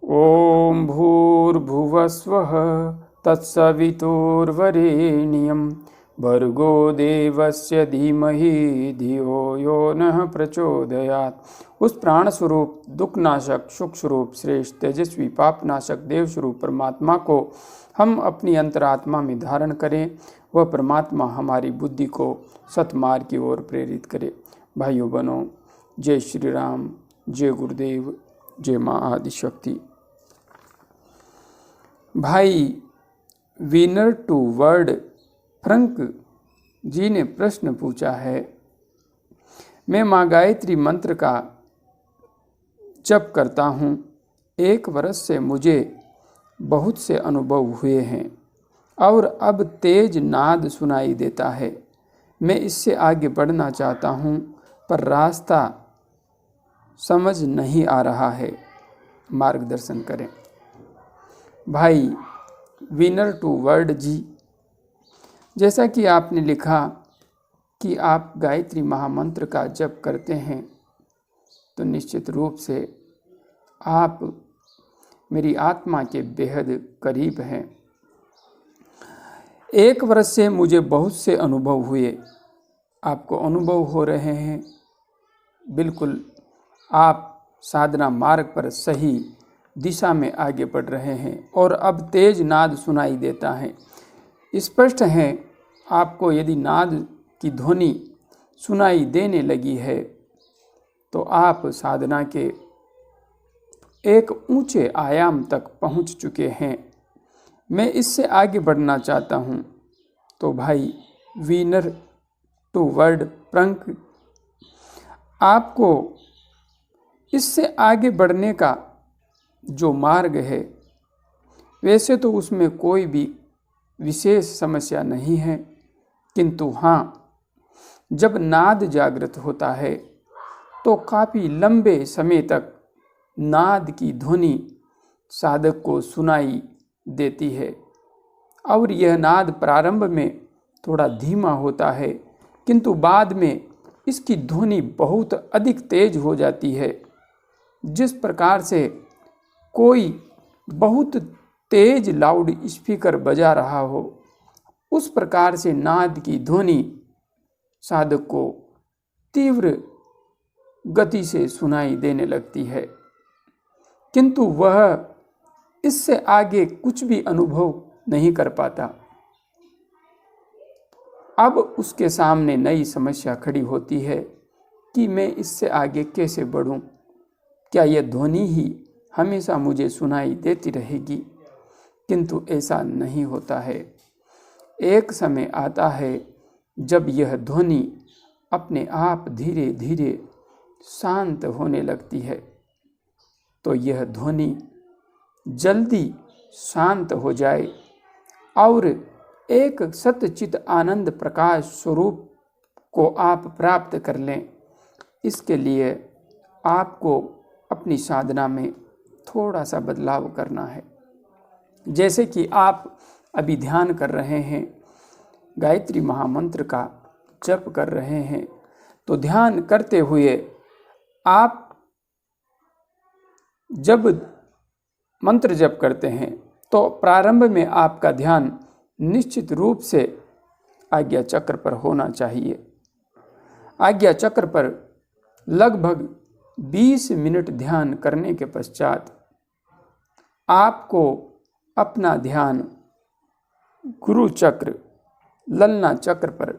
ॐ भूर्भुवस्वः तत्सवितुर्वरेण्यं भर्गो देवस्य धीमहि धियो यो नः प्रचोदयात्। उस प्राण स्वरूप, दुखनाशक, सुख स्वरूप, श्रेष्ठ, तेजस्वी, पापनाशक, देव स्वरूप परमात्मा को हम अपनी अंतरात्मा में धारण करें। वह परमात्मा हमारी बुद्धि को सतमार्ग की ओर प्रेरित करे। भाइयों बहनों, जय श्री राम, जय गुरुदेव, जय माँ आदिशक्ति। भाई विनर टू वर्ड फ्रंक जी ने प्रश्न पूछा है, मैं माँ गायत्री मंत्र का जप करता हूँ। 1 वर्ष से मुझे बहुत से अनुभव हुए हैं और अब तेज नाद सुनाई देता है। मैं इससे आगे बढ़ना चाहता हूँ पर रास्ता समझ नहीं आ रहा है, मार्गदर्शन करें। भाई विनर टू वर्ड जी, जैसा कि आपने लिखा कि आप गायत्री महामंत्र का जप करते हैं, तो निश्चित रूप से आप मेरी आत्मा के बेहद करीब हैं। 1 वर्ष से मुझे बहुत से अनुभव हुए। आपको अनुभव हो रहे हैं, बिल्कुल आप साधना मार्ग पर सही दिशा में आगे बढ़ रहे हैं और अब तेज नाद सुनाई देता है। स्पष्ट है, आपको यदि नाद की ध्वनि सुनाई देने लगी है तो आप साधना के एक ऊंचे आयाम तक पहुंच चुके हैं। मैं इससे आगे बढ़ना चाहता हूं। तो भाई विनर टू वर्ड प्रंक, आपको इससे आगे बढ़ने का जो मार्ग है, वैसे तो उसमें कोई भी विशेष समस्या नहीं है, किंतु हाँ, जब नाद जागृत होता है तो काफ़ी लंबे समय तक नाद की ध्वनि साधक को सुनाई देती है और यह नाद प्रारंभ में थोड़ा धीमा होता है, किंतु बाद में इसकी ध्वनि बहुत अधिक तेज हो जाती है। जिस प्रकार से कोई बहुत तेज लाउड स्पीकर बजा रहा हो, उस प्रकार से नाद की ध्वनि साधक को तीव्र गति से सुनाई देने लगती है, किंतु वह इससे आगे कुछ भी अनुभव नहीं कर पाता। अब उसके सामने नई समस्या खड़ी होती है कि मैं इससे आगे कैसे बढ़ूं? क्या यह ध्वनि ही हमेशा मुझे सुनाई देती रहेगी? किंतु ऐसा नहीं होता है। एक समय आता है जब यह ध्वनि अपने आप धीरे धीरे शांत होने लगती है। तो यह ध्वनि जल्दी शांत हो जाए और एक सच्चित आनंद प्रकाश स्वरूप को आप प्राप्त कर लें, इसके लिए आपको अपनी साधना में थोड़ा सा बदलाव करना है। जैसे कि आप अभी ध्यान कर रहे हैं, गायत्री महामंत्र का जप कर रहे हैं, तो ध्यान करते हुए आप जब मंत्र जप करते हैं तो प्रारंभ में आपका ध्यान निश्चित रूप से आज्ञा चक्र पर होना चाहिए। आज्ञा चक्र पर लगभग 20 मिनट ध्यान करने के पश्चात आपको अपना ध्यान गुरु चक्र, ललना चक्र पर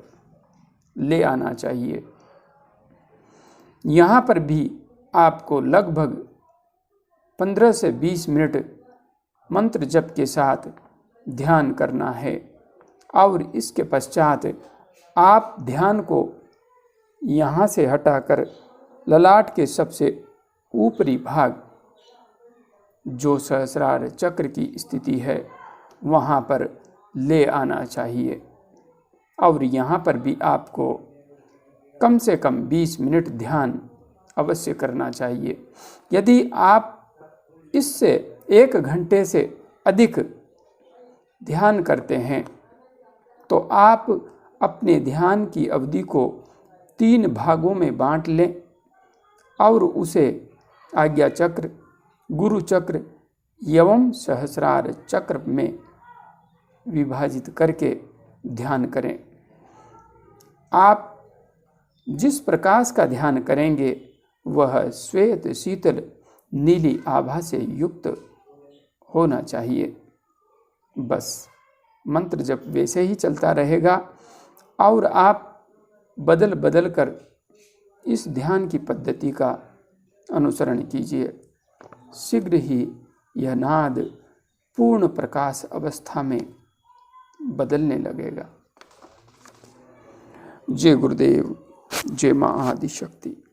ले आना चाहिए। यहाँ पर भी आपको लगभग 15 से 20 मिनट मंत्र जप के साथ ध्यान करना है और इसके पश्चात आप ध्यान को यहाँ से हटाकर ललाट के सबसे ऊपरी भाग, जो सहस्रार चक्र की स्थिति है, वहाँ पर ले आना चाहिए। और यहाँ पर भी आपको कम से कम 20 मिनट ध्यान अवश्य करना चाहिए। यदि आप इससे 1 घंटे से अधिक ध्यान करते हैं तो आप अपने ध्यान की अवधि को 3 भागों में बांट लें और उसे आज्ञा चक्र, गुरु चक्र यवम सहस्रार चक्र में विभाजित करके ध्यान करें। आप जिस प्रकाश का ध्यान करेंगे वह श्वेत शीतल नीली आभा से युक्त होना चाहिए। बस मंत्र जप वैसे ही चलता रहेगा और आप बदल बदल कर इस ध्यान की पद्धति का अनुसरण कीजिए। शीघ्र ही यह नाद पूर्ण प्रकाश अवस्था में बदलने लगेगा। जय गुरुदेव, जय मां आदिशक्ति।